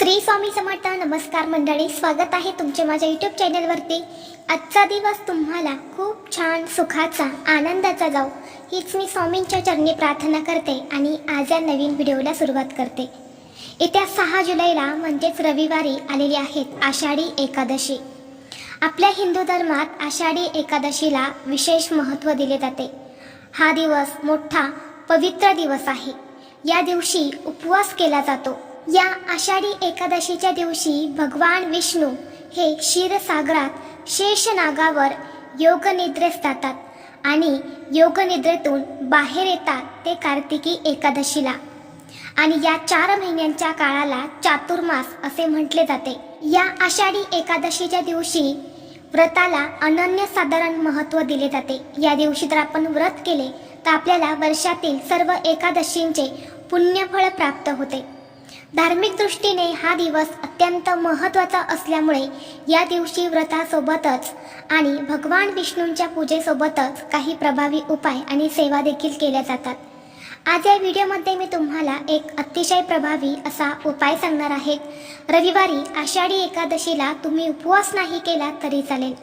श्री स्वामी समर्थ. नमस्कार मंडळी, स्वागत आहे तुमचे माझ्या यूट्यूब चॅनलवरती. आजचा दिवस तुम्हाला खूप छान सुखाचा आनंदाचा जाऊ हीच मी स्वामींच्या चरणी प्रार्थना करते आणि आज या नवीन व्हिडिओला सुरुवात करते. येत्या 6 जुलैला म्हणजेच रविवारी आलेली आहेत आषाढी एकादशी. आपल्या हिंदू धर्मात आषाढी एकादशीला विशेष महत्त्व दिले जाते. हा दिवस मोठा पवित्र दिवस आहे. या दिवशी उपवास केला जातो. या आषाढी एकादशीच्या दिवशी भगवान विष्णू हे क्षीरसागरात शेषनागावर योगनिद्रेस जातात आणि योगनिद्रेतून बाहेर येतात ते कार्तिकी एकादशीला. आणि या 4 महिन्यांच्या काळाला चातुर्मास असे म्हटले जाते. या आषाढी एकादशीच्या दिवशी व्रताला अनन्यसाधारण महत्त्व दिले जाते. या दिवशी जर आपण व्रत केले तर आपल्याला वर्षातील सर्व एकादशींचे पुण्यफळ प्राप्त होते. धार्मिक दृष्टीने हा दिवस अत्यंत महत्त्वाचा असल्यामुळे या दिवशी व्रतासोबतच आणि भगवान विष्णूंच्या पूजेसोबतच काही प्रभावी उपाय आणि सेवा देखील केल्या जातात. आज या व्हिडिओमध्ये मी तुम्हाला एक अतिशय प्रभावी असा उपाय सांगणार आहे. रविवारी आषाढी एकादशीला तुम्ही उपवास नाही केला तरी चालेल,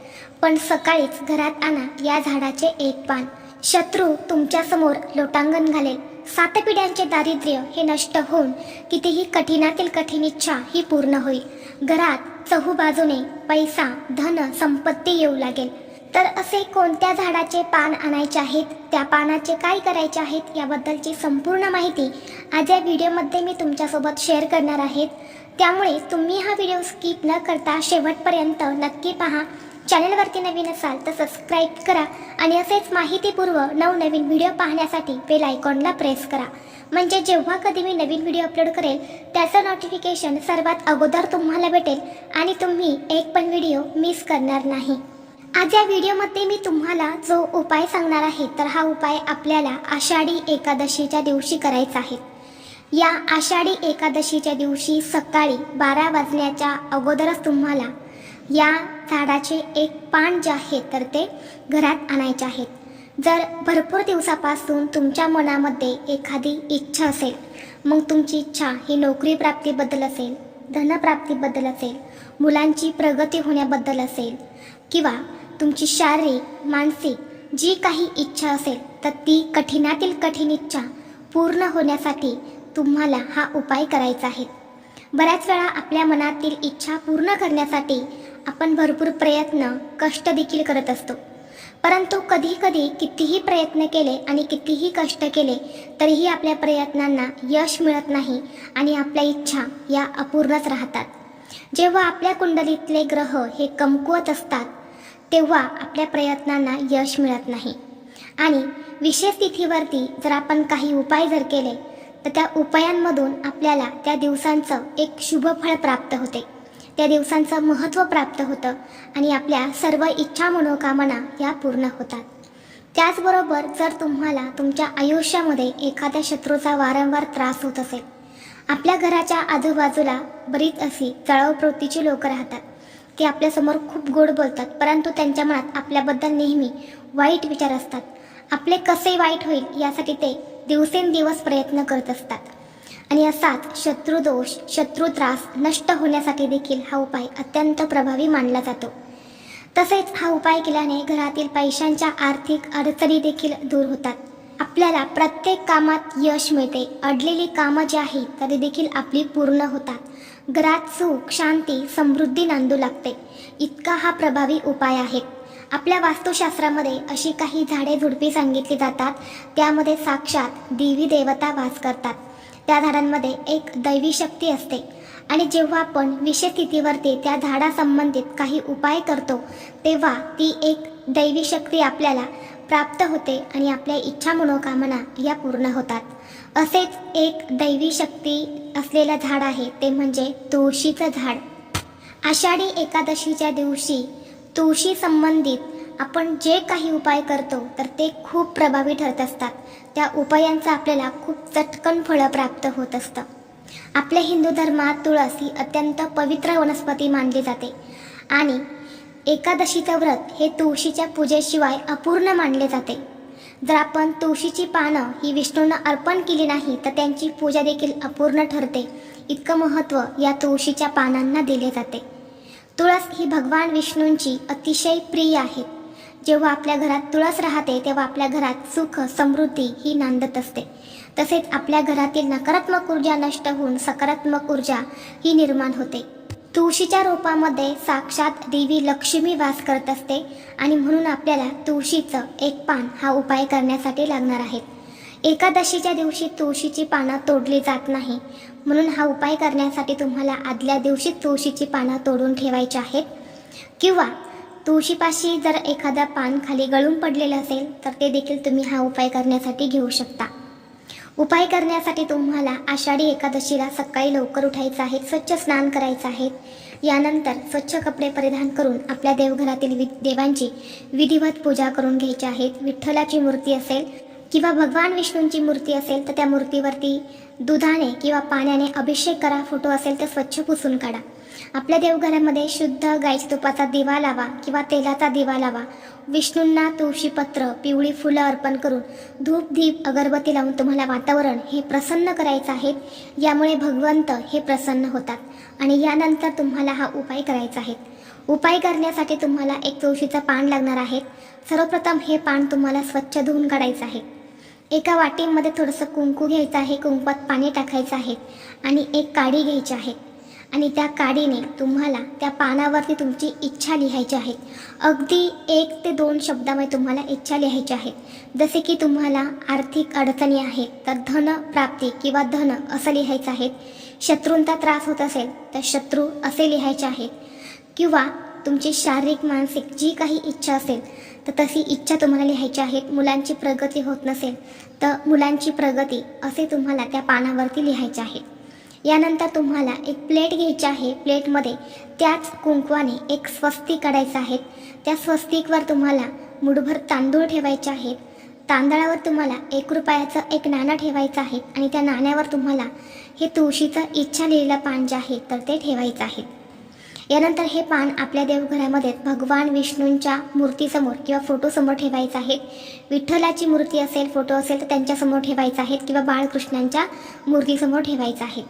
पण सकाळीच घरात आणा या झाडाचे एक पान. शत्रू तुमच्यासमोर लोटांगण घालेल. 7 पिढ्यांचे दारिद्र्य हे नष्ट होऊन कितीही कठीणातील कठीण इच्छा ही पूर्ण होईल. घरात चहूबाजूने पैसा, धन, संपत्ती येऊ लागेल. तर असे कोणत्या झाडाचे पान आणायचे आहेत, त्या पानाचे काय करायचे आहेत याबद्दलची संपूर्ण माहिती आज या व्हिडिओमध्ये मी तुमच्यासोबत शेअर करणार आहे. त्यामुळे तुम्ही हा व्हिडिओ स्किप न करता शेवटपर्यंत नक्की पहा. चॅनलवरती नवीन असाल तर सबस्क्राईब करा आणि असेच माहितीपूर्व नवनवीन व्हिडिओ पाहण्यासाठी बेल आयकॉनला प्रेस करा. म्हणजे जेव्हा कधी मी नवीन व्हिडिओ अपलोड करेल त्याचं नोटिफिकेशन सर्वात अगोदर तुम्हाला भेटेल आणि तुम्ही एक पण व्हिडिओ मिस करणार नाही. आज या व्हिडिओमध्ये मी तुम्हाला जो उपाय सांगणार आहे तर हा उपाय आपल्याला आषाढी एकादशीच्या दिवशी करायचा आहे. या आषाढी एकादशीच्या दिवशी सकाळी 12 वाजण्याच्या अगोदरच तुम्हाला या झाडाचे एक पान जे आहे तर ते घरात आणायचे आहेत. जर भरपूर दिवसापासून तुमच्या मनामध्ये एखादी इच्छा असेल, मग तुमची इच्छा ही नोकरी प्राप्तीबद्दल असेल, धनप्राप्तीबद्दल असेल, मुलांची प्रगती होण्याबद्दल असेल किंवा तुमची शारीरिक मानसिक जी काही इच्छा असेल तर ती कठीणातील कठीण इच्छा पूर्ण होण्यासाठी तुम्हाला हा उपाय करायचा आहे. बऱ्याच वेळा आपल्या मनातील इच्छा पूर्ण करण्यासाठी आपण भरपूर प्रयत्न, कष्ट देखील करत असतो. परंतु कधीकधी कितीही प्रयत्न केले आणि कितीही कष्ट केले तरीही आपल्या प्रयत्नांना यश मिळत नाही आणि आपल्या इच्छा या अपूर्णच राहतात. जेव्हा आपल्या कुंडलीतले ग्रह हे कमकुवत असतात तेव्हा आपल्या प्रयत्नांना यश मिळत नाही. आणि विशेष तिथीवरती जर आपण काही उपाय जर केले तर त्या उपायांमधून आपल्याला त्या दिवसांचं एक शुभ फळ प्राप्त होते, त्या दिवसांचं महत्त्व प्राप्त होतं आणि आपल्या सर्व इच्छा मनोकामना या पूर्ण होतात. त्याचबरोबर जर तुम्हाला तुमच्या आयुष्यामध्ये एखाद्या शत्रूचा वारंवार त्रास होत असेल, आपल्या घराच्या आजूबाजूला बरीच अशी जळाऊ प्रवृत्तीची लोक राहतात. ते आपल्यासमोर खूप गोड बोलतात, परंतु त्यांच्या मनात आपल्याबद्दल नेहमी वाईट विचार असतात. आपले कसे वाईट होईल यासाठी ते दिवसेंदिवस प्रयत्न करत असतात. आणि असाच शत्रुदोष, शत्रुत्रास नष्ट होण्यासाठी देखील हा उपाय अत्यंत प्रभावी मानला जातो. तसेच हा उपाय केल्याने घरातील पैशांच्या आर्थिक अडचणी देखील दूर होतात. आपल्याला प्रत्येक कामात यश मिळते. अडलेली कामं जी आहेत तरी देखील आपली पूर्ण होतात. घरात सुख, शांती, समृद्धी नांदू लागते. इतका हा प्रभावी उपाय आहे. आपल्या वास्तुशास्त्रामध्ये अशी काही झाडे झुडपी सांगितली जातात, त्यामध्ये साक्षात देवी देवता वास करतात. त्या झाडांमध्ये एक दैवी शक्ती असते आणि जेव्हा आपण विशेष तिथीवरती त्या झाडासंबंधित काही उपाय करतो तेव्हा ती एक दैवी शक्ती आपल्याला प्राप्त होते आणि आपल्या इच्छा मनोकामना या पूर्ण होतात. असेच एक दैवी शक्ती असलेलं झाड आहे ते म्हणजे तुळशीचं झाड. आषाढी एकादशीच्या दिवशी तुळशी संबंधित आपण जे काही उपाय करतो तर ते खूप प्रभावी ठरत असतात. त्या उपायांचा आपल्याला खूप चटकन फळं प्राप्त होत असतं. आपल्या हिंदू धर्मात तुळस ही अत्यंत पवित्र वनस्पती मानली जाते आणि एकादशीचं व्रत हे तुळशीच्या पूजेशिवाय अपूर्ण मानले जाते. जर आपण तुळशीची पानं ही विष्णूंना अर्पण केली नाही तर त्यांची पूजा देखील अपूर्ण ठरते. इतकं महत्त्व या तुळशीच्या पानांना दिले जाते. तुळस ही भगवान विष्णूंची अतिशय प्रिय आहे. जेव्हा आपल्या घरात तुळस राहते तेव्हा आपल्या घरात सुख समृद्धी ही नांदत असते. तसेच आपल्या घरातील नकारात्मक ऊर्जा नष्ट होऊन सकारात्मक ऊर्जा ही निर्माण होते. तुळशीच्या रोपामध्ये साक्षात देवी लक्ष्मी वास करत असते आणि म्हणून आपल्याला तुळशीचं एक पान हा उपाय करण्यासाठी लागणार आहे. एकादशीच्या दिवशी तुळशीची पानं तोडली जात नाही, म्हणून हा उपाय करण्यासाठी तुम्हाला आदल्या दिवशी तुळशीची पानं तोडून ठेवायची आहेत. किंवा तुळशीपाशी जर एखादा पान खाली गळून पडलेलं असेल तर ते देखील तुम्ही हा उपाय करण्यासाठी घेऊ शकता. उपाय करण्यासाठी तुम्हाला आषाढी एकादशीला सकाळी लवकर उठायचं आहे, स्वच्छ स्नान करायचं आहे. यानंतर स्वच्छ कपडे परिधान करून आपल्या देवघरातील देवांची विधिवत पूजा करून घ्यायची आहे. विठ्ठलाची मूर्ती असेल किंवा भगवान विष्णूंची मूर्ती असेल तर त्या मूर्तीवरती दुधाने किंवा पाण्याने अभिषेक करा. फोटो असेल तर स्वच्छ पुसून काढा. आपल्या देवघरामध्ये शुद्ध गाईच्या तुपाचा दिवा लावा किंवा तेलाचा दिवा लावा. विष्णूंना तुळशीपत्र पिवळी फुलं अर्पण करून धूप दीप अगरबत्ती लावून तुम्हाला वातावरण हे प्रसन्न करायचं आहे. यामुळे भगवंत हे प्रसन्न होतात आणि यानंतर तुम्हाला हा उपाय करायचा आहे. उपाय करण्यासाठी तुम्हाला एक तुळशीचं पान लागणार आहे. सर्वप्रथम हे पान तुम्हाला स्वच्छ धुवून काढायचं आहे. एका वाटीमध्ये थोडंसं कुंकू घ्यायचं आहे, कुंकवात पाणी टाकायचं आहे आणि एक काडी घ्यायची आहे आणि त्या काडीने तुम्हाला त्या पानावरती तुमची इच्छा लिहायची आहे. अगदी 1 ते 2 शब्दामध्ये तुम्हाला इच्छा लिहायची आहे. जसे की तुम्हाला आर्थिक अडचणी आहेत तर धन प्राप्ती किंवा धन असं लिहायचं आहे. शत्रूंचा त्रास होत असेल तर शत्रू असे लिहायचे आहेत. किंवा तुमची शारीरिक मानसिक जी काही इच्छा असेल तर तशी इच्छा तुम्हाला लिहायची आहे. मुलांची प्रगती होत नसेल तर मुलांची प्रगती असे तुम्हाला त्या पानावरती लिहायचे आहे. यानंतर तुम्हाला एक प्लेट घ्यायची आहे. प्लेटमध्ये त्याच कुंकवाने एक स्वस्तिक काढायचं आहे. त्या स्वस्तिकवर तुम्हाला मुठभर तांदूळ ठेवायचे आहेत. तांदळावर तुम्हाला 1 रुपयाचं एक नाणं ठेवायचं आहे आणि त्या नाण्यावर तुम्हाला हे तुळशीचं इच्छा लिहिलेलं पान जे आहे तर ते ठेवायचं आहे. यानंतर हे पान आपल्या देवघरामध्ये भगवान विष्णूंच्या मूर्तीसमोर किंवा फोटोसमोर ठेवायचं आहे. विठ्ठलाची मूर्ती असेल फोटो असेल तर त्यांच्यासमोर ठेवायचं आहे किंवा बाळकृष्णांच्या मूर्तीसमोर ठेवायचं आहे.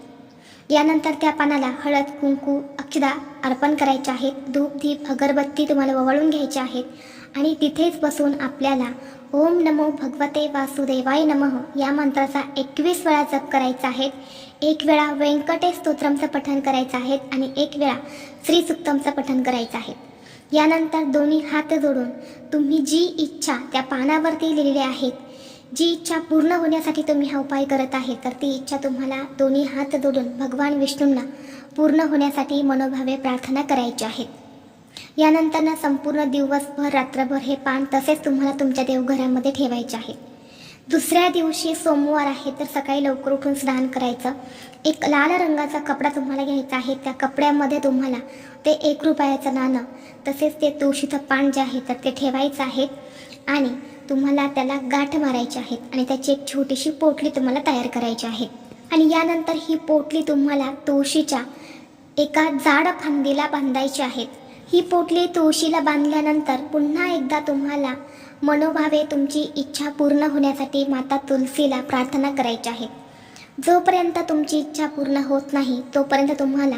यानंतर त्या पानाला हळद कुंकू अक्षदा अर्पण करायचे आहेत. धूप दीप अगरबत्ती तुम्हाला ओवाळून घ्यायची आहेत आणि तिथेच बसून आपल्याला ओम नमो भगवते वासुदेवाय नमः या मंत्राचा 21 वेळा जप करायचा आहे. 1 वेळा व्यंकटेश स्तोत्रमचं पठण करायचं आहे आणि 1 वेळा श्री सुक्तमचं पठण करायचं आहे. यानंतर दोन्ही हात जोडून तुम्ही जी इच्छा त्या पानावरती लिहिलेली आहेत, जी इच्छा पूर्ण होण्यासाठी तुम्ही हा उपाय करत आहे तर ती इच्छा तुम्हाला दोन्ही हात जोडून भगवान विष्णूंना पूर्ण होण्यासाठी मनोभावे प्रार्थना करायची आहे. यानंतर संपूर्ण दिवसभर रात्रभर हे पान तसेच तुम्हाला तुमच्या देवघरामध्ये ठेवायचे आहे. दुसऱ्या दिवशी सोमवार आहे तर सकाळी लवकर उठून स्नान करायचं. एक लाल रंगाचा कपडा तुम्हाला घ्यायचा आहे. त्या कपड्यामध्ये तुम्हाला ते 1 रुपयाचं नाणं तसेच ते तुळशीचं पान जे आहे तर ते ठेवायचं आहे आणि तुम्हाला त्याला गाठ मारायची आहेत आणि त्याची एक छोटीशी पोटली तुम्हाला तयार करायची आहे. आणि यानंतर ही पोटली तुम्हाला तुळशीच्या एका जाड फांदीला बांधायची आहे. ही पोटली तुळशीला बांधल्यानंतर पुन्हा एकदा तुम्हाला मनोभावे तुमची इच्छा पूर्ण होण्यासाठी माता तुलसीला प्रार्थना करायची आहे. जोपर्यंत तुमची इच्छा पूर्ण होत नाही तोपर्यंत तुम्हाला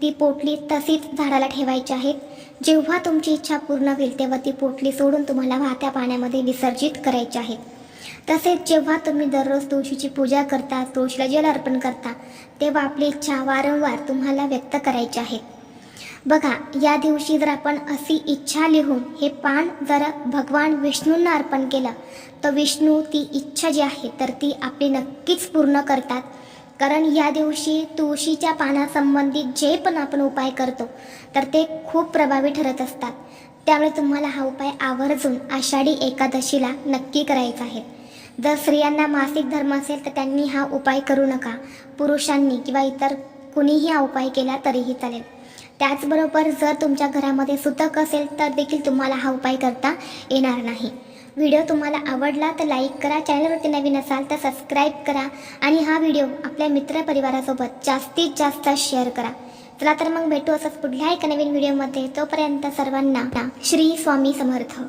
ती पोटली तशीच झाडाला ठेवायची आहे. जेव्हा तुमची इच्छा पूर्ण होईल तेव्हा ती पोटली सोडून तुम्हाला वाहत्या पाण्यामध्ये विसर्जित करायची आहे. तसेच जेव्हा तुम्ही दररोज तुळशीची पूजा करता, तुळशीला जल अर्पण करता तेव्हा आपली इच्छा वारंवार तुम्हाला व्यक्त करायची आहे. बघा, या दिवशी जर आपण अशी इच्छा लिहून हे पान जर भगवान विष्णूंना अर्पण केलं तर विष्णू ती इच्छा जी आहे तर ती आपली नक्कीच पूर्ण करतात. कारण या दिवशी तुळशीच्या पानासंबंधित जे पण आपण उपाय करतो तर ते खूप प्रभावी ठरत असतात. त्यामुळे तुम्हाला हा उपाय आवर्जून आषाढी एकादशीला नक्की करायचा आहे. जर स्त्रियांना मासिक धर्म असेल तर त्यांनी हा उपाय करू नका. पुरुषांनी किंवा इतर कुणीही हा उपाय केला तरीही चालेल. त्याचबरोबर जर तुमच्या घरामध्ये सुतक असेल तर देखील तुम्हाला हा उपाय करता येणार नाही. व्हिडिओ तुम्हाला आवडला तर लाईक करा, चॅनलवरती नवीन असाल तर सबस्क्राईब करा आणि हा व्हिडिओ आपल्या मित्रपरिवारासोबत जास्तीत जास्त शेअर करा. चला तर मग भेटू असंच पुढल्या एका नवीन व्हिडिओमध्ये. तोपर्यंत सर्वांना श्री स्वामी समर्थ.